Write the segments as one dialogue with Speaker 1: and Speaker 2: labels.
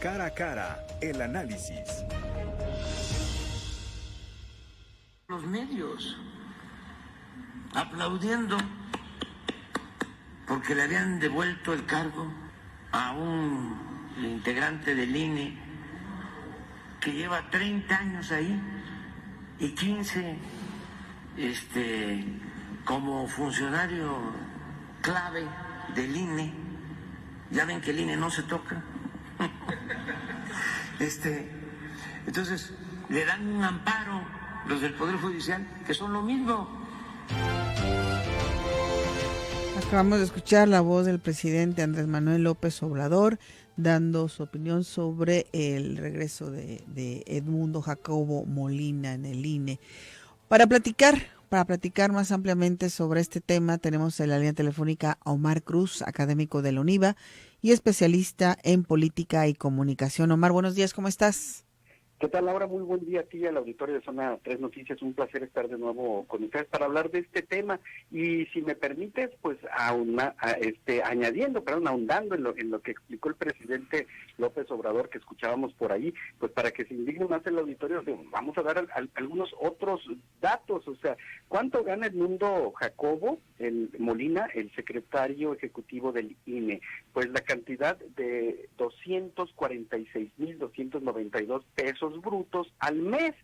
Speaker 1: Cara a cara, el análisis.
Speaker 2: Los medios aplaudiendo porque le habían devuelto el cargo a un integrante del INE que lleva 30 años ahí y 15 como funcionario clave del INE. Ya ven que el INE no se toca. Entonces le dan un amparo los del Poder Judicial, que son lo mismo.
Speaker 3: Acabamos de escuchar la voz del presidente Andrés Manuel López Obrador dando su opinión sobre el regreso de Edmundo Jacobo Molina en el INE. Para platicar más ampliamente sobre este tema, tenemos en la línea telefónica a Omar Cruz, académico de la UNIVA y especialista en política y comunicación. Omar, buenos días, ¿cómo estás?
Speaker 4: ¿Qué tal, Laura? Muy buen día a ti, al auditorio de Zona 3 Noticias. Un placer estar de nuevo con ustedes para hablar de este tema. Y si me permites, pues ahondando en lo que explicó el presidente López Obrador, que escuchábamos por ahí, pues para que se indigne más el auditorio, vamos a dar algunos otros datos. O sea, ¿cuánto gana Edmundo Jacobo Molina, el secretario ejecutivo del INE? Pues la cantidad de 246,292 pesos brutos al mes,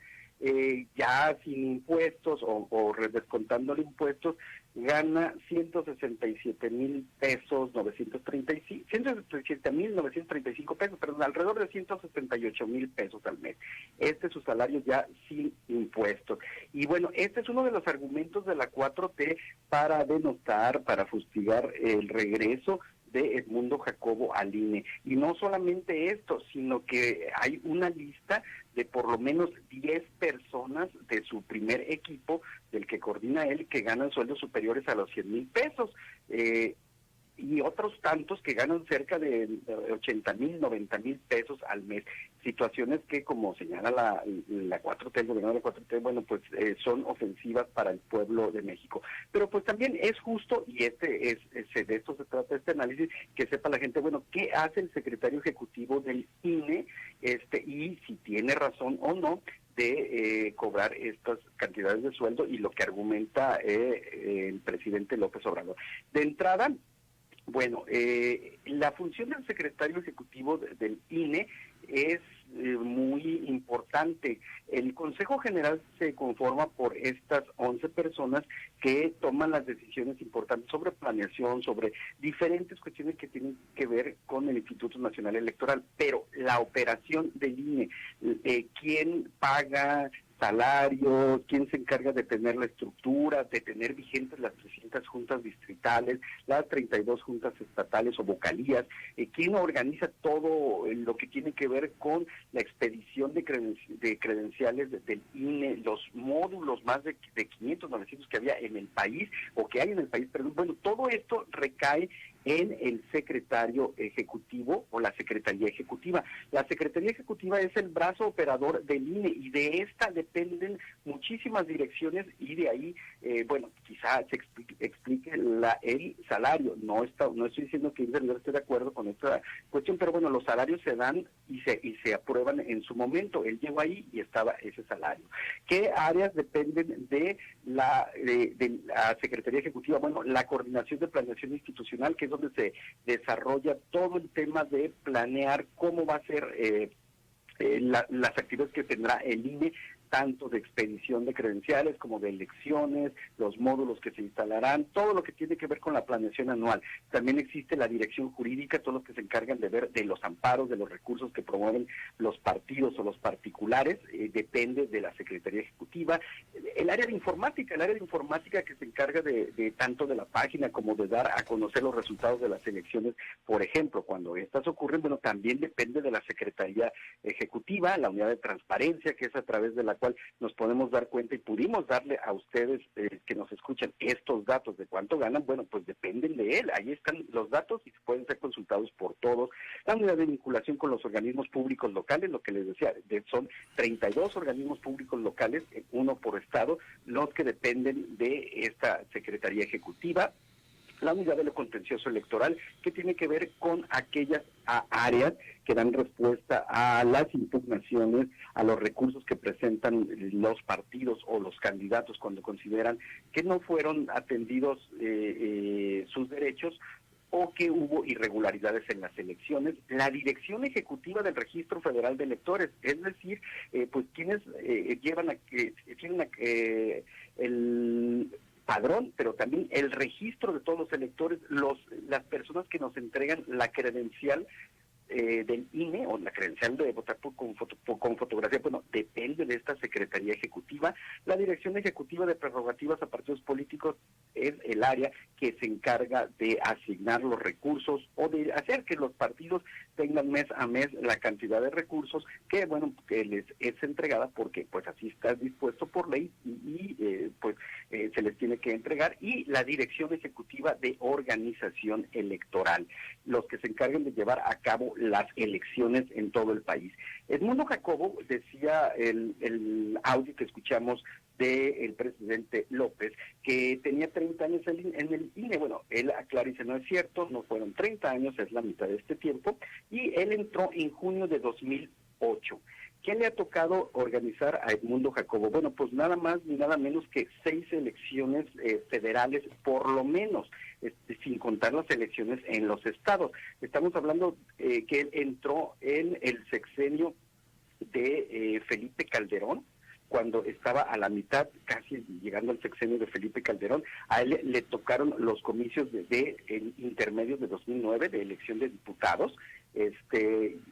Speaker 4: ya sin impuestos o descontándole impuestos, gana 167,000 pesos 167,935 pesos, perdón, alrededor de 168,000 pesos al mes. Este es su salario ya sin impuestos. Y bueno, este es uno de los argumentos de la 4T para denotar, para fustigar el regreso de Edmundo Jacobo al INE. Y no solamente esto, sino que hay una lista de por lo menos 10 personas de su primer equipo, del que coordina él, que ganan sueldos superiores a los 100,000 pesos. Y otros tantos que ganan cerca de 80,000, 90,000 pesos al mes. Situaciones que, como señala la 4T, el gobierno de la 4T, bueno, pues son ofensivas para el pueblo de México. Pero pues también es justo, y de esto se trata este análisis, que sepa la gente, bueno, ¿qué hace el secretario ejecutivo del INE? Y si tiene razón o no de cobrar estas cantidades de sueldo y lo que argumenta el presidente López Obrador. De entrada, bueno, la función del secretario ejecutivo del INE es muy importante. El Consejo General se conforma por estas 11 personas que toman las decisiones importantes sobre planeación, sobre diferentes cuestiones que tienen que ver con el Instituto Nacional Electoral, pero la operación del INE, quién paga salarios, quién se encarga de tener la estructura, de tener vigentes las 300 juntas distritales, las 32 juntas estatales o vocalías, quién organiza todo lo que tiene que ver con la expedición de credenciales del INE, los módulos, más de 500, 900 que había en el país, o que hay en el país, pero bueno, todo esto recae en el secretario ejecutivo o la secretaría ejecutiva. La secretaría ejecutiva es el brazo operador del INE y de esta dependen muchísimas direcciones y de ahí, bueno, quizá se explique el salario. No estoy diciendo que no esté de acuerdo con esta cuestión, pero bueno, los salarios se dan y se aprueban en su momento. Él llegó ahí y estaba ese salario. ¿Qué áreas dependen de la secretaría ejecutiva? Bueno, la coordinación de planeación institucional, que es donde se desarrolla todo el tema de planear cómo va a ser las actividades que tendrá el INE, tanto de expedición de credenciales como de elecciones, los módulos que se instalarán, todo lo que tiene que ver con la planeación anual. También existe la dirección jurídica, todos los que se encargan de ver de los amparos, de los recursos que promueven los partidos o los particulares, depende de la Secretaría Ejecutiva. El área de informática que se encarga de tanto de la página como de dar a conocer los resultados de las elecciones, por ejemplo, cuando estas ocurren, bueno, también depende de la Secretaría Ejecutiva, la unidad de transparencia, que es a través de la cual nos podemos dar cuenta y pudimos darle a ustedes que nos escuchan estos datos de cuánto ganan. Bueno, pues dependen de él, ahí están los datos y pueden ser consultados por todos. La unidad de vinculación con los organismos públicos locales, lo que les decía, son 32 organismos públicos locales, uno por estado, los que dependen de esta Secretaría Ejecutiva. la unidad de lo contencioso electoral, que tiene que ver con aquellas áreas que dan respuesta a las impugnaciones, a los recursos que presentan los partidos o los candidatos cuando consideran que no fueron atendidos sus derechos o que hubo irregularidades en las elecciones. La Dirección Ejecutiva del Registro Federal de Electores, es decir, pues quienes tienen el padrón, pero también el registro de todos los electores, las personas que nos entregan la credencial del INE o la credencial de votar con fotografía, bueno, depende de esta Secretaría Ejecutiva. La Dirección Ejecutiva de Prerrogativas a Partidos Políticos es el área que se encarga de asignar los recursos o de hacer que los partidos tengan mes a mes la cantidad de recursos que, bueno, que les es entregada porque pues así está dispuesto por ley y se les tiene que entregar. Y la Dirección Ejecutiva de Organización Electoral, los que se encargan de llevar a cabo las elecciones en todo el país. Edmundo Jacobo decía el audio que escuchamos del presidente López, que tenía 30 años en el INE. Bueno, él aclara y dice, no es cierto, no fueron 30 años, es la mitad de este tiempo, y él entró en junio de 2008. ¿Qué le ha tocado organizar a Edmundo Jacobo? Bueno, pues nada más ni nada menos que 6 elecciones federales, por lo menos, sin contar las elecciones en los estados. Estamos hablando que él entró en el sexenio de Felipe Calderón, cuando estaba a la mitad, casi llegando al sexenio de Felipe Calderón. A él le tocaron los comicios de intermedios de 2009, de elección de diputados,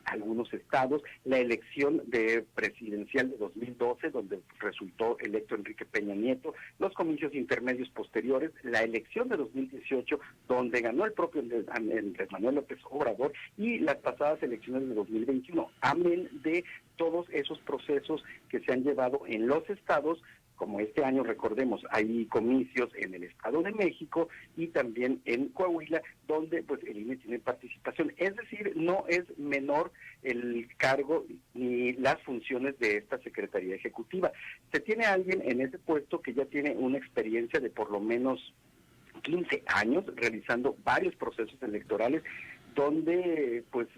Speaker 4: algunos estados, la elección de presidencial de 2012, donde resultó electo Enrique Peña Nieto, los comicios intermedios posteriores, la elección de 2018, donde ganó el propio Andrés Manuel López Obrador, y las pasadas elecciones de 2021, amén de todos esos procesos que se han llevado en los estados. Como este año, recordemos, hay comicios en el Estado de México y también en Coahuila, donde pues el INE tiene participación. Es decir, no es menor el cargo ni las funciones de esta Secretaría Ejecutiva. Se tiene alguien en ese puesto que ya tiene una experiencia de por lo menos 15 años realizando varios procesos electorales, donde pues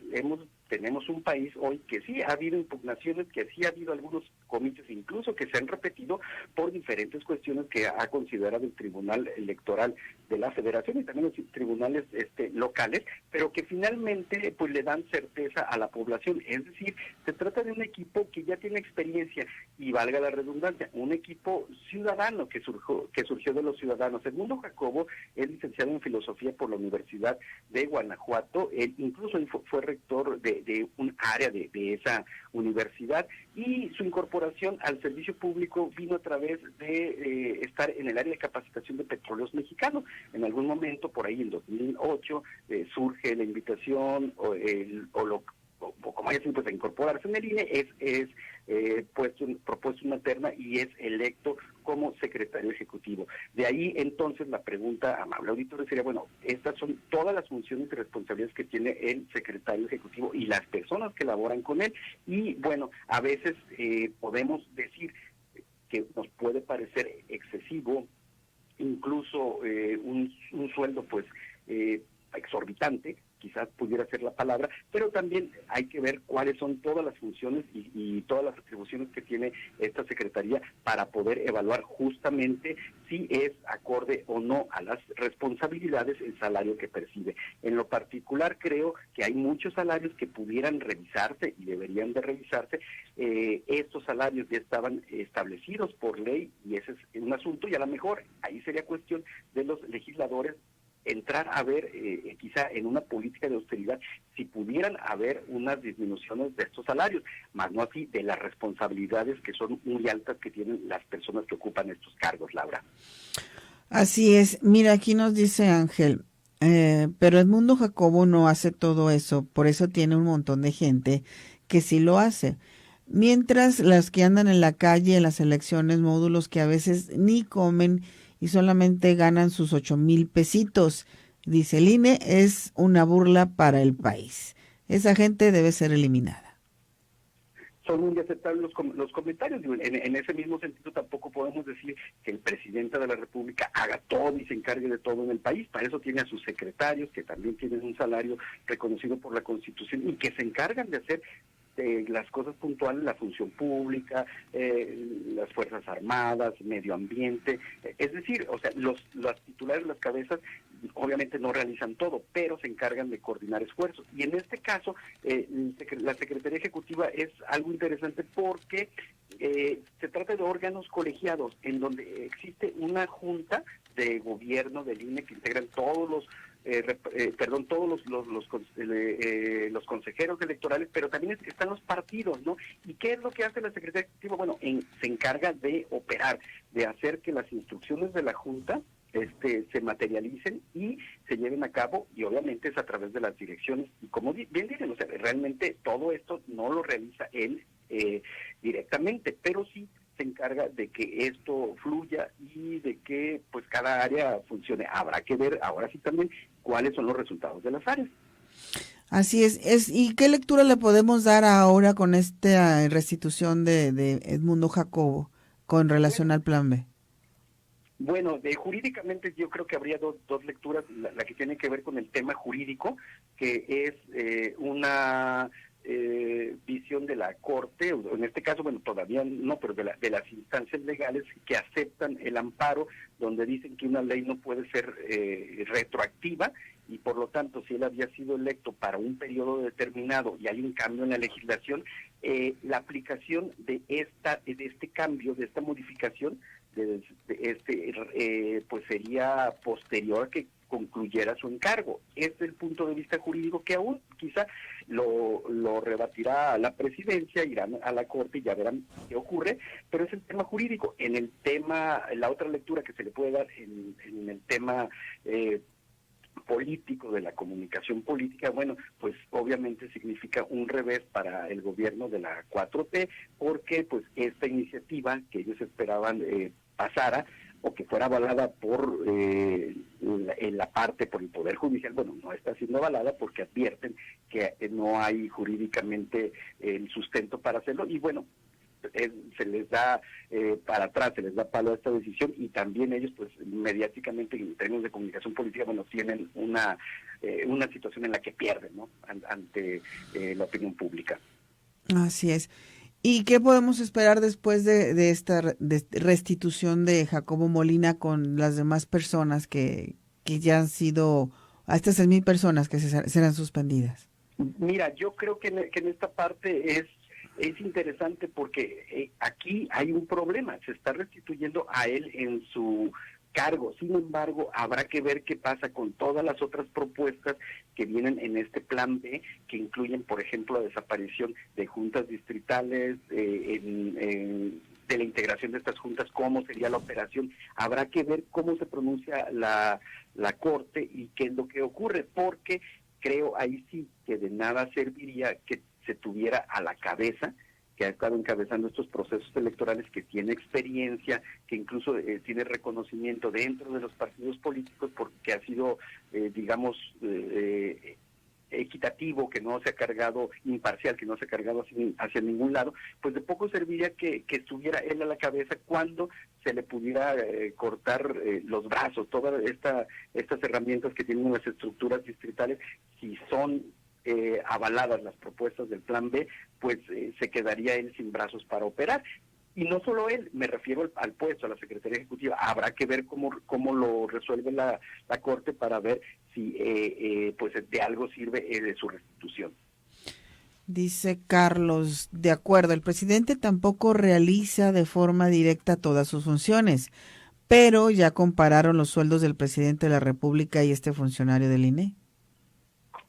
Speaker 4: tenemos un país hoy que sí ha habido impugnaciones, que sí ha habido algunos comicios incluso que se han repetido por diferentes cuestiones que ha considerado el Tribunal Electoral de la Federación y también los tribunales locales, pero que finalmente pues le dan certeza a la población. Es decir, se trata de un equipo que ya tiene experiencia y, valga la redundancia, un equipo ciudadano que surgió de los ciudadanos. Edmundo Jacobo es licenciado en Filosofía por la Universidad de Guanajuato. Él incluso fue rector de un área de esa universidad, y su incorporación al servicio público vino a través de estar en el área de capacitación de Petróleos Mexicanos. En algún momento, por ahí en 2008, surge la invitación como haya sido, pues, a incorporarse en el INE, es propuesto una terna y es electo como secretario ejecutivo. De ahí entonces la pregunta, amable auditorio, sería, bueno, estas son todas las funciones y responsabilidades que tiene el secretario ejecutivo y las personas que laboran con él, y bueno, a veces podemos decir que nos puede parecer excesivo, incluso un sueldo pues exorbitante, quizás pudiera ser la palabra, pero también hay que ver cuáles son todas las funciones y todas las atribuciones que tiene esta Secretaría para poder evaluar justamente si es acorde o no a las responsabilidades el salario que percibe. En lo particular, creo que hay muchos salarios que pudieran revisarse y deberían de revisarse. Estos salarios ya estaban establecidos por ley y ese es un asunto, y a lo mejor ahí sería cuestión de los legisladores entrar a ver, quizá en una política de austeridad, si pudieran haber unas disminuciones de estos salarios, más no así de las responsabilidades que son muy altas que tienen las personas que ocupan estos cargos, Laura.
Speaker 3: Así es. Mira, aquí nos dice Ángel, pero Edmundo Jacobo no hace todo eso, por eso tiene un montón de gente que sí lo hace. Mientras las que andan en la calle, en las elecciones, módulos que a veces ni comen y solamente ganan sus 8,000 pesitos. Dice, el INE es una burla para el país. Esa gente debe ser eliminada.
Speaker 4: son muy aceptables los comentarios. En ese mismo sentido tampoco podemos decir que el presidente de la República haga todo y se encargue de todo en el país. Para eso tiene a sus secretarios, que también tienen un salario reconocido por la Constitución y que se encargan de hacer las cosas puntuales, la función pública, las Fuerzas Armadas, medio ambiente, es decir, o sea, los titulares, las cabezas, obviamente no realizan todo, pero se encargan de coordinar esfuerzos. Y en este caso, la Secretaría Ejecutiva es algo interesante porque se trata de órganos colegiados en donde existe una junta de gobierno del INE que integran todos los los consejeros electorales, pero también están los partidos, ¿no? ¿Y qué es lo que hace la Secretaría Ejecutiva? Bueno, se encarga de operar, de hacer que las instrucciones de la Junta se materialicen y se lleven a cabo, y obviamente es a través de las direcciones, y como bien dicen, o sea, realmente todo esto no lo realiza él directamente, pero sí se encarga de que esto fluya y de que pues cada área funcione. Habrá que ver ahora sí también cuáles son los resultados de las áreas.
Speaker 3: Así es. ¿Y qué lectura le podemos dar ahora con esta restitución de Edmundo Jacobo con relación al Plan B?
Speaker 4: Bueno, jurídicamente yo creo que habría dos lecturas, la que tiene que ver con el tema jurídico, que es una visión de la Corte, o en este caso, bueno, todavía no, pero de las instancias legales que aceptan el amparo, donde dicen que una ley no puede ser retroactiva, y por lo tanto, si él había sido electo para un periodo determinado y hay un cambio en la legislación, la aplicación de este cambio, de esta modificación, pues sería posterior a que concluyera su encargo. Este es el punto de vista jurídico que aún quizá lo rebatirá la presidencia, irán a la Corte y ya verán qué ocurre, pero es el tema jurídico. En el tema, la otra lectura que se le puede dar en el tema político, de la comunicación política, bueno, pues obviamente significa un revés para el gobierno de la 4T, porque pues esta iniciativa que ellos esperaban pasara, o que fuera avalada por por el Poder Judicial, bueno, no está siendo avalada porque advierten que no hay jurídicamente el sustento para hacerlo, y bueno, se les da para atrás, se les da palo a esta decisión, y también ellos pues mediáticamente, en términos de comunicación política, bueno, tienen una situación en la que pierden, ¿no? Ante la opinión pública.
Speaker 3: Así es. ¿Y qué podemos esperar después de esta restitución de Jacobo Molina con las demás personas que ya han sido, a estas 6,000 personas que serán suspendidas?
Speaker 4: Mira, yo creo que en esta parte es interesante porque aquí hay un problema, se está restituyendo a él en su cargo. Sin embargo, habrá que ver qué pasa con todas las otras propuestas que vienen en este Plan B, que incluyen, por ejemplo, la desaparición de juntas distritales, de la integración de estas juntas, cómo sería la operación. Habrá que ver cómo se pronuncia la Corte y qué es lo que ocurre, porque creo ahí sí que de nada serviría que se tuviera a la cabeza, que ha estado encabezando estos procesos electorales, que tiene experiencia, que incluso tiene reconocimiento dentro de los partidos políticos, porque ha sido, equitativo, que no se ha cargado, imparcial, que no se ha cargado hacia ningún lado. Pues de poco serviría que estuviera él a la cabeza cuando se le pudiera cortar los brazos, todas estas herramientas que tienen las estructuras distritales, si son avaladas las propuestas del Plan B, pues se quedaría él sin brazos para operar. Y no solo él, me refiero al puesto, a la Secretaría Ejecutiva. Habrá que ver cómo lo resuelve la Corte para ver si pues de algo sirve de su restitución.
Speaker 3: Dice Carlos, de acuerdo, el presidente tampoco realiza de forma directa todas sus funciones, pero ya compararon los sueldos del presidente de la República y este funcionario del INE.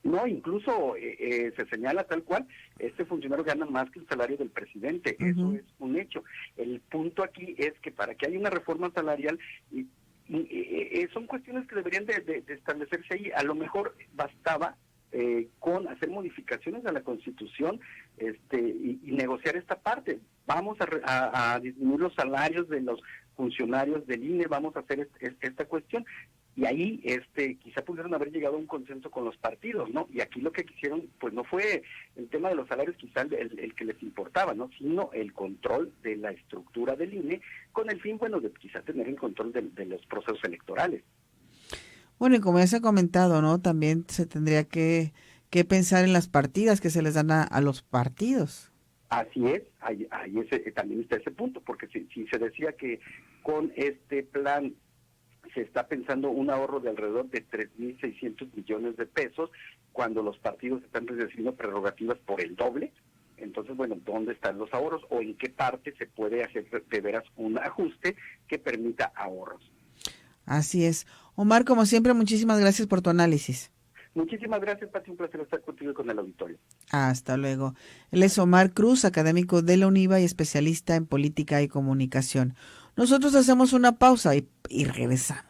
Speaker 4: No, incluso se señala tal cual, este funcionario gana más que el salario del presidente. Eso es un hecho. El punto aquí es que para que haya una reforma salarial, son cuestiones que deberían de establecerse ahí. A lo mejor bastaba con hacer modificaciones a la Constitución y negociar esta parte. Vamos a disminuir los salarios de los funcionarios del INE, vamos a hacer esta cuestión. Y ahí quizá pudieron haber llegado a un consenso con los partidos, ¿no? Y aquí lo que quisieron, pues no fue el tema de los salarios quizá el que les importaba, ¿no? Sino el control de la estructura del INE, con el fin, bueno, de quizá tener el control de los procesos electorales.
Speaker 3: Bueno, y como ya se ha comentado, ¿no? También se tendría que pensar en las partidas que se les dan a los partidos.
Speaker 4: Así es, ahí también está ese punto, porque si se decía que con este plan se está pensando un ahorro de alrededor de 3.600 millones de pesos, cuando los partidos están recibiendo prerrogativas por el doble. Entonces, bueno, ¿dónde están los ahorros o en qué parte se puede hacer de veras un ajuste que permita ahorros?
Speaker 3: Así es. Omar, como siempre, muchísimas gracias por tu análisis.
Speaker 4: Muchísimas gracias, Pati, un placer estar contigo y con el auditorio.
Speaker 3: Hasta luego. Él es Omar Cruz, académico de la UNIVA y especialista en política y comunicación. Nosotros hacemos una pausa y regresamos.